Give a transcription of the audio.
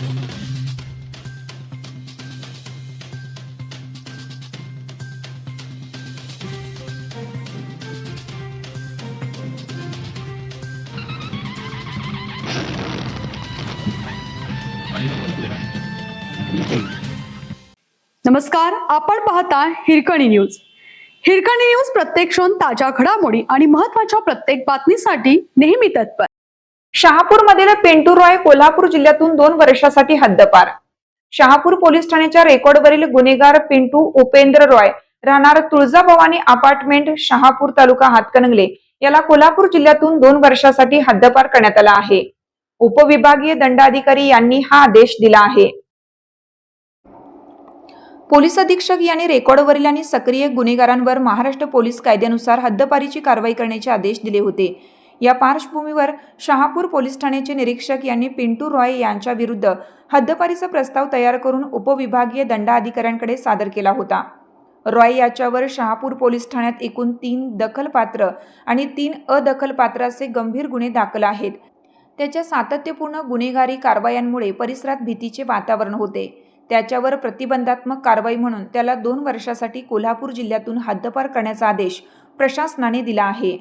नमस्कार, आपण पाहता हिरकणी न्यूज. हिरकणी न्यूज प्रत्येक क्षण ताज्या घडामोडी आणि महत्त्वाच्या प्रत्येक बातमीसाठी नेहमी तत्पर. शहापूरमधील पिंटू रॉय कोल्हापूर जिल्ह्यातून 2 वर्षासाठी हद्दपार. शहापूर पोलीस ठाण्याच्या रेकॉर्डवरील गुन्हेगार पिंटू उपेंद्र रॉय राहणार तुळजाभवानी अपार्टमेंट, शहापूर तालुका हातकणंगले याला कोल्हापूर जिल्ह्यातून 2 वर्षासाठी हद्दपार करण्यात आला आहे. उपविभागीय दंडाधिकारी यांनी हा आदेश दिला आहे. पोलीस अधीक्षक यांनी रेकॉर्डवरील आणि सक्रिय गुन्हेगारांवर महाराष्ट्र पोलीस कायद्यानुसार हद्दपारीची कारवाई करण्याचे आदेश दिले होते. या पार्श्वभूमीवर शहापूर पोलीस ठाण्याचे निरीक्षक यांनी पिंटू रॉय यांच्या विरुद्ध हद्दपारीचा प्रस्ताव तयार करून उपविभागीय दंडाधिकाऱ्यांकडे सादर केला होता. रॉय याच्यावर शहापूर पोलीस ठाण्यात एकूण 3 दखलपात्र आणि 3 अदखलपात्र असे गंभीर गुन्हे दाखल आहेत. त्याच्या सातत्यपूर्ण गुन्हेगारी कारवायांमुळे परिसरात भीतीचे वातावरण होते. त्याच्यावर प्रतिबंधात्मक कारवाई म्हणून त्याला 2 वर्षासाठी कोल्हापूर जिल्ह्यातून हद्दपार करण्याचा आदेश प्रशासनाने दिला आहे.